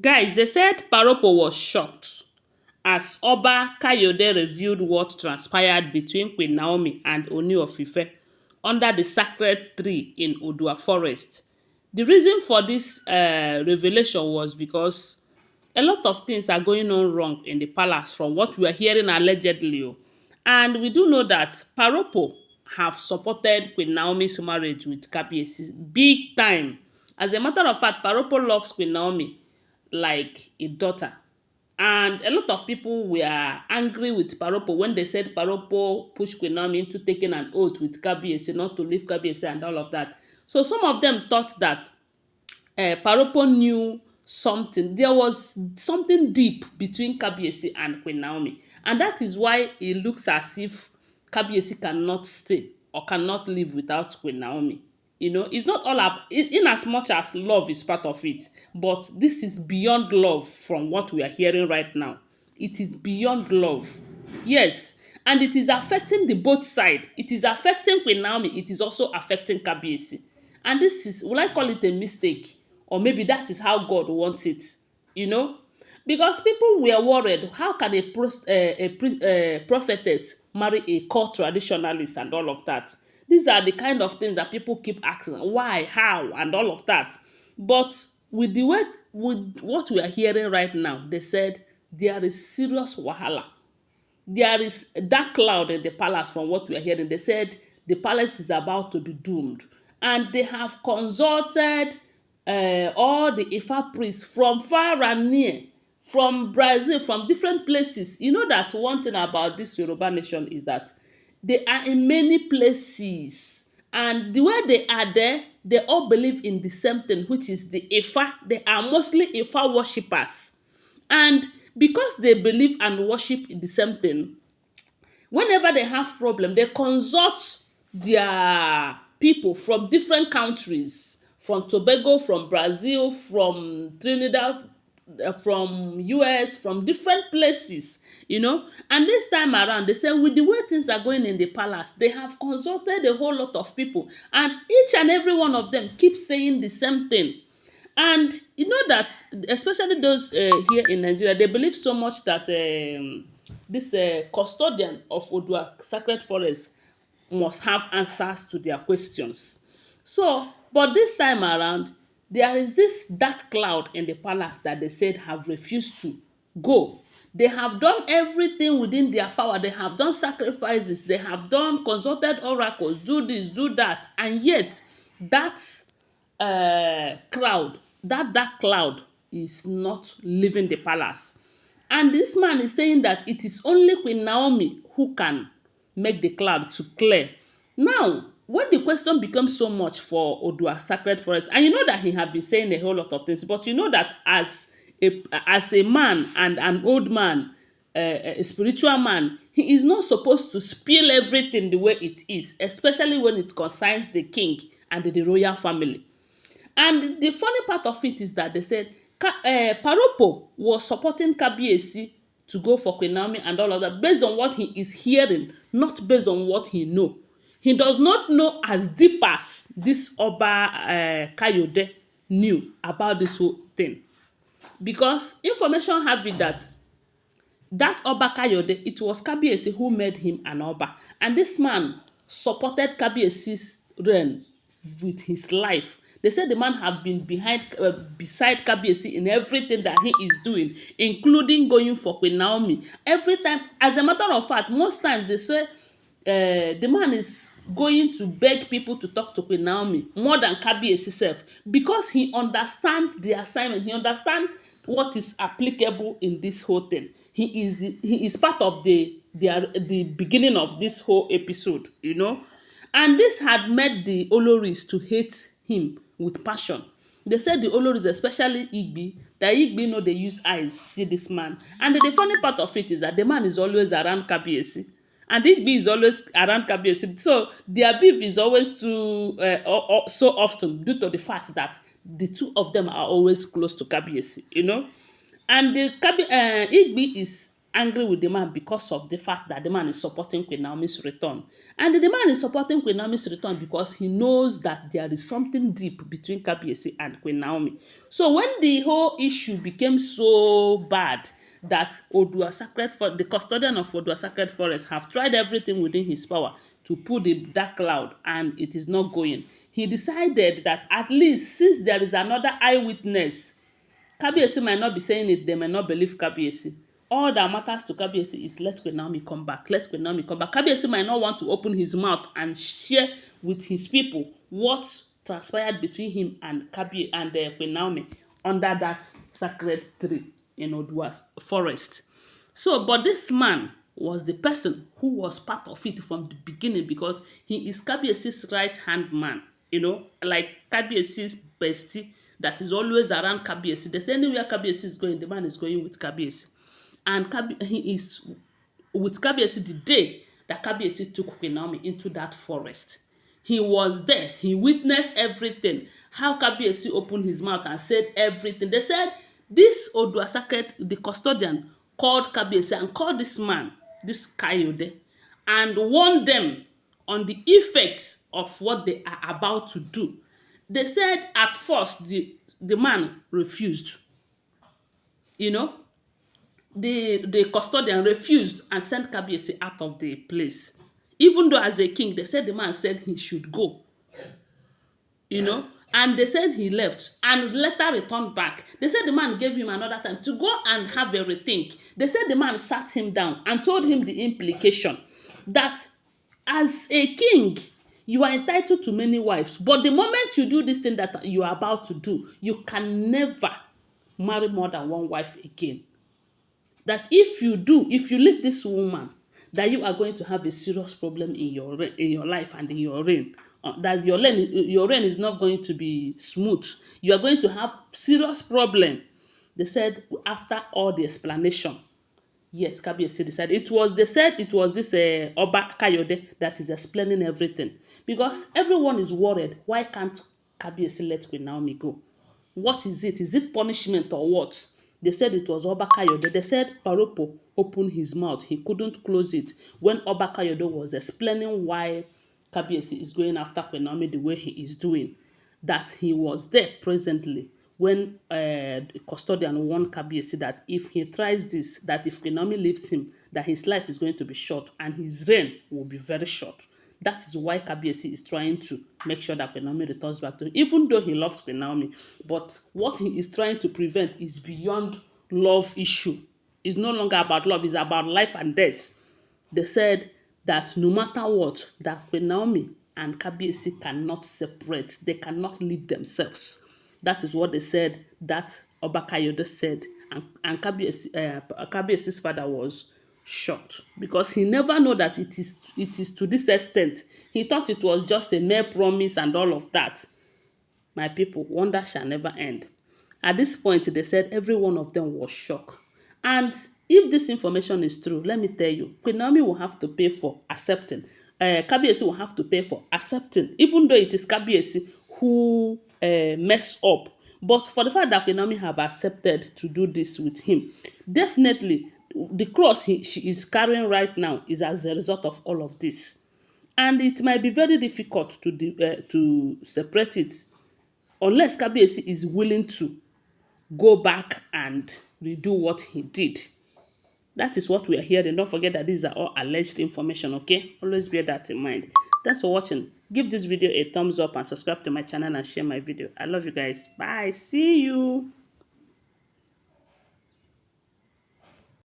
Guys, they said Paropo was shocked as Oba Kayode revealed what transpired between Queen Naomi and Ooni of Ife under the sacred tree in Odua forest. The reason for this revelation was because a lot of things are going on wrong in the palace from what we are hearing allegedly. Oh. And we do know that Paropo have supported Queen Naomi's marriage with Kabiyesi big time. As a matter of fact, Paropo loves Queen Naomi like a daughter. And a lot of people were angry with Paropo when they said Paropo pushed Queen Naomi into taking an oath with Kabiyesi not to leave Kabiyesi and all of that. So some of them thought that Paropo knew something. There was something deep between Kabiyesi and Queen Naomi. And that is why it looks as if Kabiyesi cannot stay or cannot live without Queen Naomi. You know, it's not all up in as much as love is part of it, but this is beyond love from what we are hearing right now. It is beyond love. Yes. And it is affecting the both side. It is affecting Queen Naomi. It is also affecting Kabiyesi. And this is, will I call it a mistake? Or maybe that is how God wants it, you know? Because people were worried, how can a prophetess marry a court traditionalist and all of that? These are the kind of things that people keep asking, why, how, and all of that. But with with what we are hearing right now, they said there is serious wahala. There is a dark cloud in the palace from what we are hearing. They said the palace is about to be doomed. And they have consulted all the Ifa priests from far and near, from Brazil, from different places. You know that one thing about this Yoruba nation is that they are in many places. And the way they are there, they all believe in the same thing, which is the Ifa. They are mostly Ifa worshippers. And because they believe and worship the same thing, whenever they have problem, they consult their people from different countries, from Tobago, from Brazil, from Trinidad, from US, from different places, you know. And this time around, they say with the way things are going in the palace, they have consulted a whole lot of people, and each and every one of them keeps saying the same thing. And you know that, especially those here in Nigeria, they believe so much that this custodian of Odua sacred forest must have answers to their questions. So, but this time around, there is this dark cloud in the palace that they said have refused to go. They have done everything within their power. They have done sacrifices. They have done consulted oracles, do this, do that, and yet that crowd, that dark cloud is not leaving the palace. And this man is saying that it is only Queen Naomi who can make the cloud to clear. Now, when the question becomes so much for Odua Sacred Forest, and you know that he have been saying a whole lot of things, but you know that as a man and an old man, a spiritual man, he is not supposed to spill everything the way it is, especially when it concerns the king and the royal family. And the funny part of it is that they said Paropo was supporting Kabiyesi to go for Queen Naomi and all of that based on what he is hearing, not based on what he know. He does not know as deep as this Oba Kayode knew about this whole thing. Because information have it that Oba Kayode, it was Kabiyesi who made him an Oba. And this man supported Kabiyesi's reign with his life. They said the man have been beside Kabiyesi in everything that he is doing, including going for Queen Naomi. Every time, as a matter of fact, most times they say the man is going to beg people to talk to Queen Naomi more than Kabiyesi self, because he understands the assignment. He understands what is applicable in this whole thing. He is part of the beginning of this whole episode, you know. And this had made the Olories to hate him with passion. They said the Olories, especially Igbi, that Igbi know they use eyes see this man. And the funny part of it is that the man is always around Kabiyesi. And Igbi is always around Kabiyesi. So their beef is always so often due to the fact that the two of them are always close to Kabiyesi, you know. And the Igbi is angry with the man because of the fact that the man is supporting Queen Naomi's return. And the man is supporting Queen Naomi's return because he knows that there is something deep between Kabiyesi and Queen Naomi. So when the whole issue became so bad that Odua Sacred for the custodian of Odua Sacred Forest have tried everything within his power to pull the dark cloud and it is not going, he decided that at least since there is another eyewitness, Kabiyesi might not be saying it, they may not believe Kabiyesi. All that matters to Kabiyesi is let Queen Naomi come back. Let Queen Naomi come back. Kabiyesi might not want to open his mouth and share with his people what transpired between him and Queen Naomi under that sacred tree in Odua's forest. So, but this man was the person who was part of it from the beginning because he is Kabiyesi's right-hand man. You know, like Kabiyesi's bestie that is always around Kabiyesi. They say anywhere Kabiyesi is going, the man is going with Kabiyesi. And he is with Kabiyesi the day that Kabiyesi took Queen Naomi into that forest. He was there. He witnessed everything. How Kabiyesi opened his mouth and said everything. They said this Odua Sacred, the custodian, called Kabiyesi and called this man, this Kayode, and warned them on the effects of what they are about to do. They said at first the man refused. You know, the custodian refused and sent Kabiyesi out of the place. Even though as a king, they said the man said he should go. You know, and they said he left and later returned back. They said the man gave him another time to go and have a rethink. They said the man sat him down and told him the implication that as a king, you are entitled to many wives, but the moment you do this thing that you are about to do, you can never marry more than one wife again. That if you leave this woman, that you are going to have a serious problem in your life and in your reign. That your reign is not going to be smooth. You are going to have serious problem. They said after all the explanation, yet Kabiyesi decided they said it was this Oba Kayode that is explaining everything because everyone is worried. Why can't Kabiyesi let Queen Naomi go? What is it? Is it punishment or what? They said it was Oba Kayode. They said Ropo opened his mouth. He couldn't close it when Oba Kayode was explaining why Kabiyesi is going after Queen Naomi the way he is doing. That he was there presently when the custodian warned Kabiyesi that if he tries this, that if Queen Naomi leaves him, that his life is going to be short and his reign will be very short. That is why Kabiyesi is trying to make sure that Queen Naomi returns back to him, even though he loves Queen Naomi. But what he is trying to prevent is beyond love issue. It's no longer about love, it's about life and death. They said that no matter what, that Queen Naomi and Kabiyesi cannot separate. They cannot leave themselves. That is what they said, that Oba Kayode said. And Kabiyesi's father was shocked because he never know that it is to this extent. He thought it was just a mere promise and all of that. My people, wonder shall never end. At this point, they said every one of them was shocked. And if this information is true, let me tell you, Queen Naomi will have to pay for accepting. Kabiyesi will have to pay for accepting, even though it is Kabiyesi who messed up. But for the fact that Queen Naomi have accepted to do this with him, definitely the cross she is carrying right now is as a result of all of this. And it might be very difficult to separate it unless Kabiyesi is willing to go back and redo what he did. That is what we are hearing. Don't forget that these are all alleged information, okay? Always bear that in mind. Thanks for watching. Give this video a thumbs up and subscribe to my channel and share my video. I love you guys. Bye. See you.